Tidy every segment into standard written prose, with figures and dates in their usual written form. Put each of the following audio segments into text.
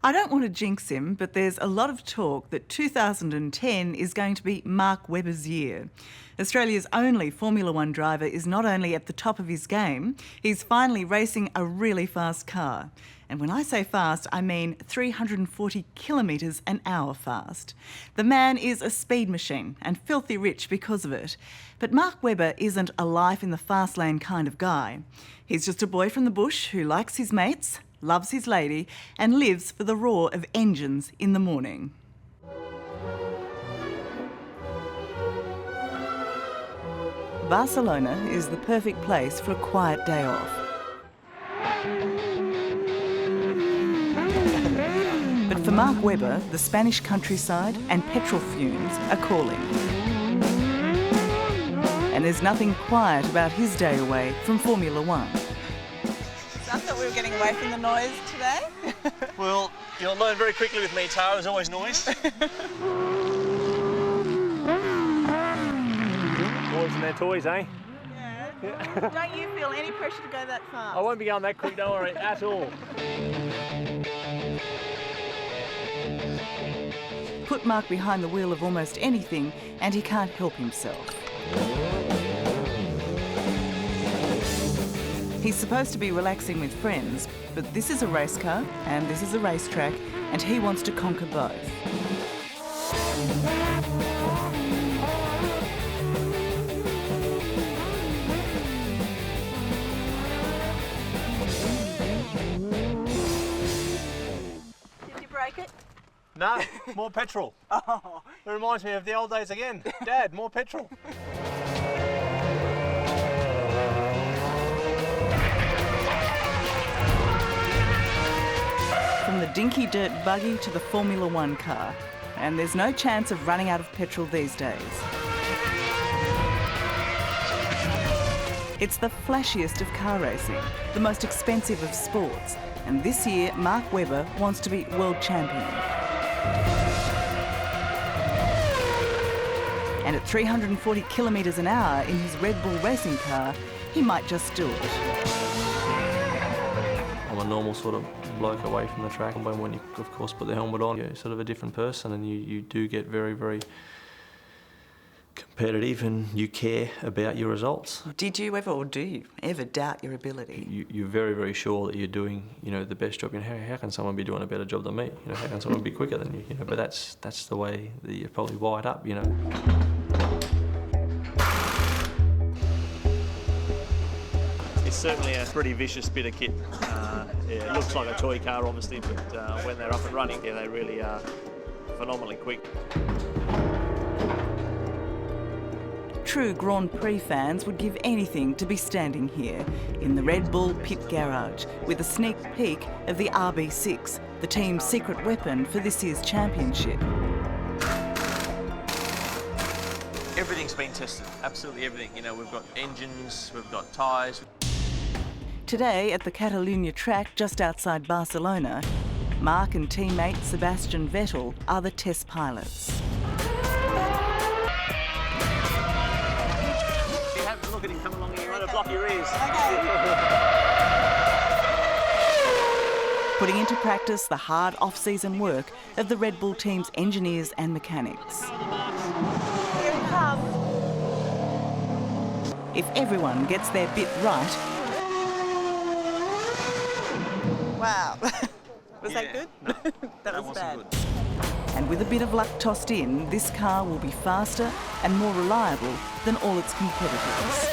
I don't want to jinx him, but there's a lot of talk that 2010 is going to be Mark Webber's year. Australia's only Formula One driver is not only at the top of his game, he's finally racing a really fast car. And when I say fast, I mean 340 kilometres an hour fast. The man is a speed machine and filthy rich because of it. But Mark Webber isn't a life in the fast lane kind of guy. He's just a boy from the bush who likes his mates, loves his lady, and lives for the roar of engines in the morning. Barcelona is the perfect place for a quiet day off. But for Mark Webber, the Spanish countryside and petrol fumes are calling. And there's nothing quiet about his day away from Formula One. So I thought we were getting away from the noise today. Well, you'll learn very quickly with me, Tara, there's always noise. Boys and their toys, eh? Yeah. Don't you feel any pressure to go that fast? I won't be going that quick, don't worry, at all. Put Mark behind the wheel of almost anything and he can't help himself. He's supposed to be relaxing with friends, but this is a race car and this is a racetrack, and he wants to conquer both. Did you break it? No, more petrol. Oh. It reminds me of the old days again. Dad, more petrol. From the dinky dirt buggy to the Formula One car. And there's no chance of running out of petrol these days. It's the flashiest of car racing, the most expensive of sports. And this year, Mark Webber wants to be world champion. And at 340 kilometres an hour in his Red Bull racing car, he might just do it. I'm a normal sort of bloke away from the track, and when you, of course, put the helmet on, you're sort of a different person, and you do get very, very competitive, and you care about your results. Did you ever, or do you ever doubt your ability? You're very, very sure that you're doing, the best job. How can someone be doing a better job than me? How can someone be quicker than you? But that's the way that you're probably wired up. It's certainly a pretty vicious bit of kit. It looks like a toy car, obviously, but when they're up and running, they really are phenomenally quick. True Grand Prix fans would give anything to be standing here in the Red Bull pit garage with a sneak peek of the RB6, the team's secret weapon for this year's championship. Everything's been tested, absolutely everything. We've got engines, we've got tyres. Today at the Catalunya track just outside Barcelona, Mark and teammate Sebastian Vettel are the test pilots. Look at him come along here, to block your ears. Putting into practice the hard off-season work of the Red Bull team's engineers and mechanics. Here it comes. If everyone gets their bit right... Wow. Was that Yeah, good? No, that was bad. wasn't good. And with a bit of luck tossed in, this car will be faster and more reliable than all its competitors.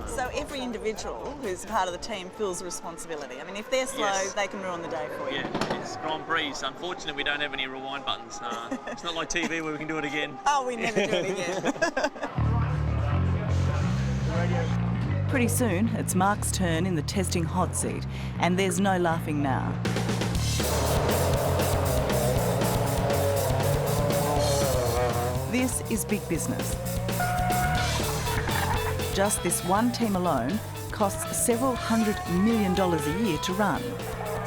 So every individual who's part of the team feels responsibility. I mean, if they're slow, Yes. they can ruin the day for you. Yeah, it's Grand Prix. Unfortunately, we don't have any rewind buttons. It's not like TV where we can do it again. Oh, we never do it again. Pretty soon, it's Mark's turn in the testing hot seat, and there's no laughing now. This is big business. Just this one team alone costs several $100 million a year to run,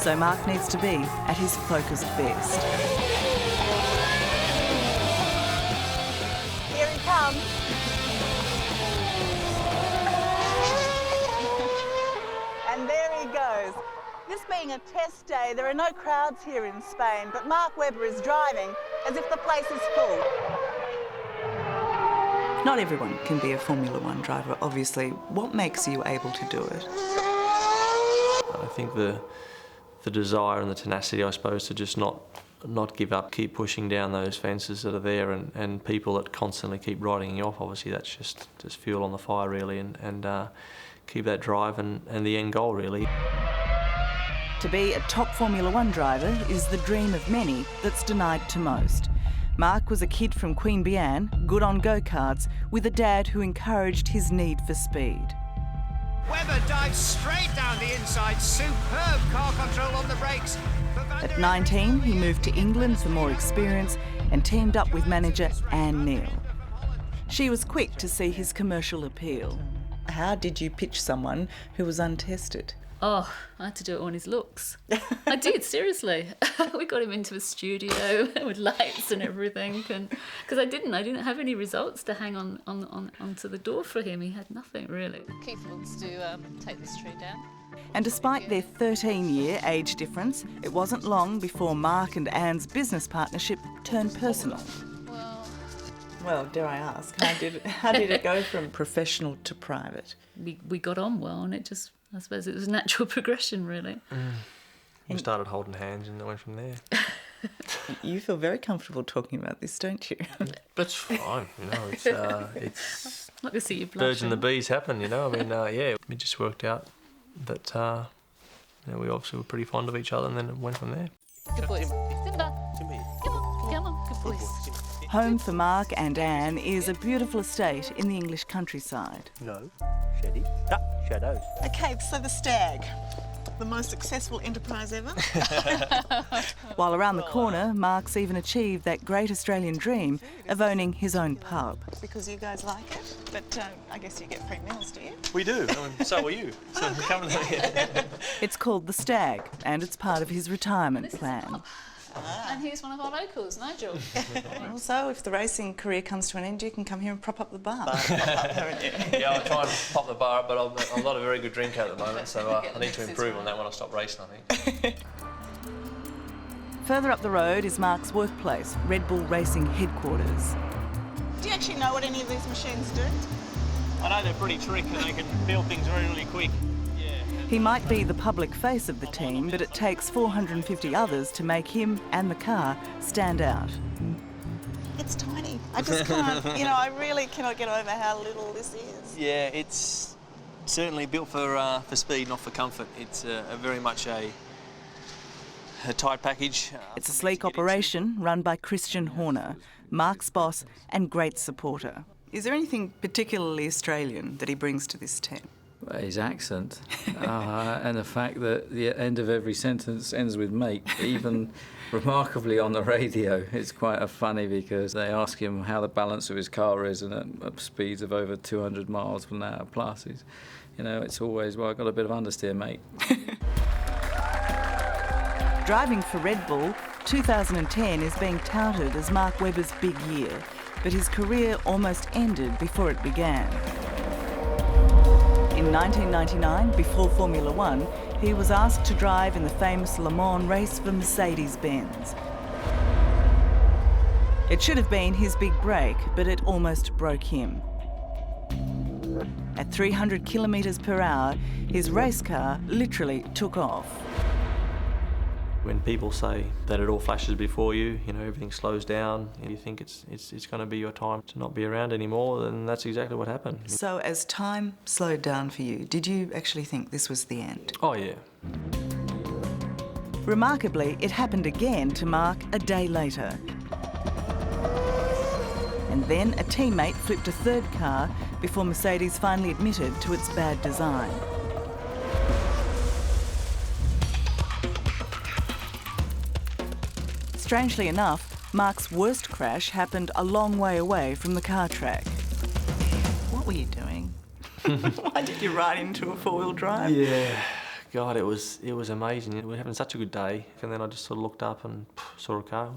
so Mark needs to be at his focused best. Here he comes. And there he goes. This being a test day, there are no crowds here in Spain, but Mark Webber is driving as if the place is full. Not everyone can be a Formula One driver, obviously. What makes you able to do it? I think the desire and the tenacity, I suppose, to just not give up, keep pushing down those fences that are there, and people that constantly keep writing you off. Obviously, that's just fuel on the fire, really, and keep that drive and the end goal, really. To be a top Formula One driver is the dream of many that's denied to most. Mark was a kid from Queanbeyan, good on go-karts, with a dad who encouraged his need for speed. Webber dives straight down the inside, superb car control on the brakes. At 19, he moved to England for more experience and teamed up with manager Anne Neal. She was quick to see his commercial appeal. How did you pitch someone who was untested? Oh, I had to do it on his looks. I did, seriously. We got him into a studio with lights and everything, and because I didn't have any results to hang onto the door for him. He had nothing really. Keith wants to take this tree down. And despite their 13-year age difference, it wasn't long before Mark and Anne's business partnership turned personal. Well, dare I ask, how did it go from professional to private? We got on well, and I suppose it was a natural progression, really. We started holding hands and it went from there. You feel very comfortable talking about this, don't you? That's fine, it's Like to see you blushing. birds and the bees happen, I mean, yeah, it just worked out that we obviously were pretty fond of each other, and then it went from there. Good boys. Simba, come on, good boys. Home for Mark and Anne is a beautiful estate in the English countryside. No, Sheddy. Shadows. Okay, so the Stag, the most successful enterprise ever. While around the corner, Mark's even achieved that great Australian dream of owning his own pub. Because you guys like it, but I guess you get free meals, do you? We do, and so will you. So come It's called the Stag, and it's part of his retirement plan. And here's one of our locals, Nigel. Also, if the racing career comes to an end, you can come here and prop up the bar. Yeah, I'll try and pop the bar up, but I'm not a very good drinker at the moment, so I need to improve on that when I stop racing, I think. Further up the road is Mark's workplace, Red Bull Racing headquarters. Do you actually know what any of these machines do? I know they're pretty trick and they can build things really, really quick. He might be the public face of the team, but it takes 450 others to make him and the car stand out. It's tiny. I just can't, I really cannot get over how little this is. Yeah, it's certainly built for speed, not for comfort. It's very much a tight package. It's a sleek operation run by Christian Horner, Mark's boss and great supporter. Is there anything particularly Australian that he brings to this team? His accent and the fact that the end of every sentence ends with mate, even remarkably on the radio. It's quite funny because they ask him how the balance of his car is, and at speeds of over 200 miles per hour plus, it's always, well, I've got a bit of understeer, mate. Driving for Red Bull, 2010 is being touted as Mark Webber's big year, but his career almost ended before it began. In 1999, before Formula One, he was asked to drive in the famous Le Mans race for Mercedes-Benz. It should have been his big break, but it almost broke him. At 300 kilometres per hour, his race car literally took off. When people say that it all flashes before you, everything slows down, and you think it's going to be your time to not be around anymore, then that's exactly what happened. So as time slowed down for you, did you actually think this was the end? Oh, yeah. Remarkably, it happened again to Mark a day later. And then a teammate flipped a third car before Mercedes finally admitted to its bad design. Strangely enough, Mark's worst crash happened a long way away from the car track. What were you doing? Why did you ride into a four-wheel drive? Yeah, God, it was amazing. We were having such a good day, and then I just sort of looked up and saw a car.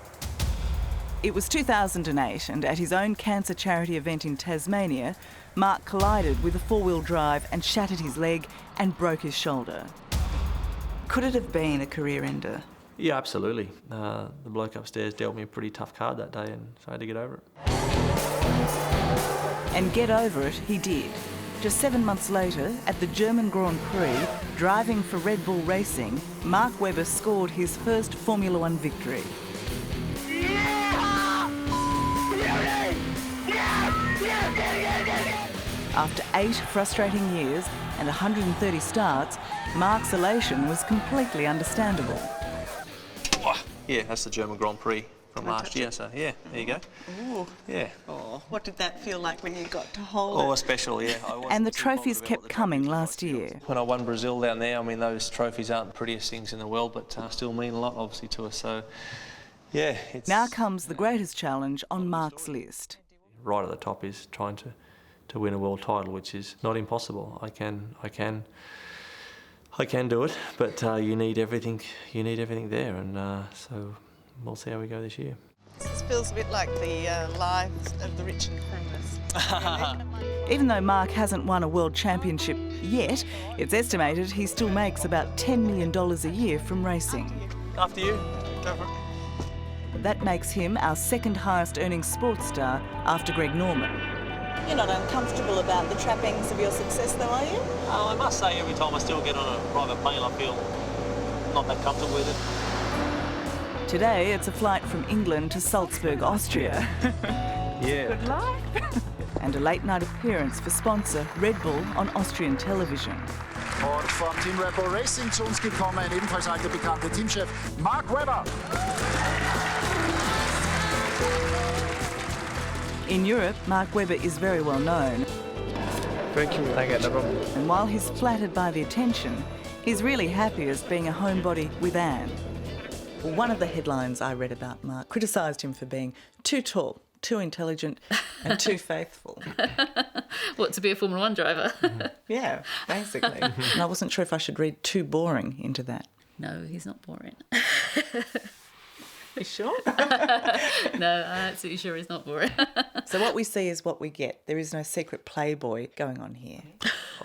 It was 2008, and at his own cancer charity event in Tasmania, Mark collided with a four-wheel drive and shattered his leg and broke his shoulder. Could it have been a career ender? Yeah, absolutely. The bloke upstairs dealt me a pretty tough card that day, and so I had to get over it. And get over it he did. Just 7 months later, at the German Grand Prix, driving for Red Bull Racing, Mark Webber scored his first Formula One victory. After 8 frustrating years and 130 starts, Mark's elation was completely understandable. Yeah, that's the German Grand Prix from last year, so yeah, there you go. Ooh. Yeah. Oh, what did that feel like when you got to hold Oh, it? special, yeah. I wasn't And the too bothered trophies about kept what the coming trophies last year. When I won Brazil down there, I mean, those trophies aren't the prettiest things in the world, but still mean a lot, obviously, to us. So, yeah, it's... Now comes the greatest challenge on Mark's list. Right at the top is trying to win a world title, which is not impossible. I can do it, but you need everything. You need everything there, and so we'll see how we go this year. This feels a bit like the lives of the rich and famous. Even though Mark hasn't won a world championship yet, it's estimated he still makes about $10 million a year from racing. After you. Go for it. That makes him our second highest earning sports star after Greg Norman. You're not uncomfortable about the trappings of your success, though, are you? I must say, every time I still get on a private plane, I feel not that comfortable with it. Today, it's a flight from England to Salzburg, Austria. Yeah. Good life. And a late-night appearance for sponsor Red Bull on Austrian television. Und vom Team Red Bull Racing zu uns gekommen, ebenfalls alter bekannter Teamchef Mark Webber. In Europe, Mark Webber is very well known. Thank you. Thank you, no problem. And while he's flattered by the attention, he's really happiest being a homebody with Anne. Well, one of the headlines I read about Mark criticised him for being too tall, too intelligent and too faithful. What, to be a Formula One driver? Yeah, basically. And I wasn't sure if I should read too boring into that. No, he's not boring. You sure? No, I'm absolutely sure he's not boring. So what we see is what we get. There is no secret playboy going on here.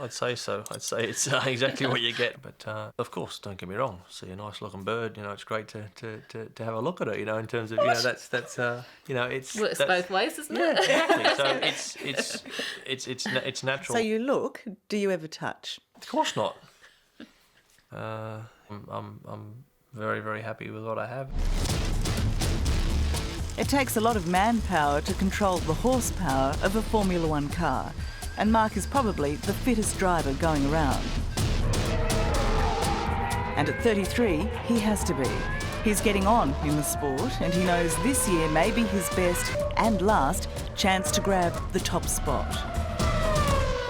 I'd say so. I'd say it's exactly what you get. But of course, don't get me wrong. See a nice looking bird, you know, it's great to have a look at it. You know, in terms of that's you know it's Works that's, both ways, doesn't yeah, it? exactly. So it's natural. So you look, do you ever touch? Of course not. I'm very, very happy with what I have. It takes a lot of manpower to control the horsepower of a Formula One car, and Mark is probably the fittest driver going around. And at 33, he has to be. He's getting on in the sport, and he knows this year may be his best and last chance to grab the top spot.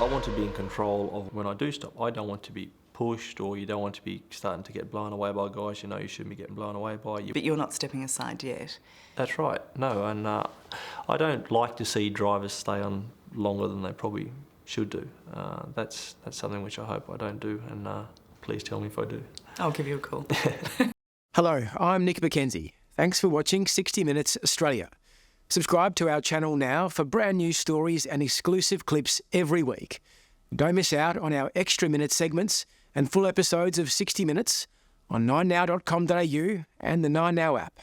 I want to be in control of when I do stop. I don't want to be pushed, or you don't want to be starting to get blown away by guys you know you shouldn't be getting blown away by. But you're not stepping aside yet. That's right. No, and I don't like to see drivers stay on longer than they probably should do. That's something which I hope I don't do, and please tell me if I do. I'll give you a call. Hello, I'm Nick McKenzie. Thanks for watching 60 Minutes Australia. Subscribe to our channel now for brand new stories and exclusive clips every week. Don't miss out on our extra minute segments and full episodes of 60 Minutes on 9now.com.au and the 9Now app.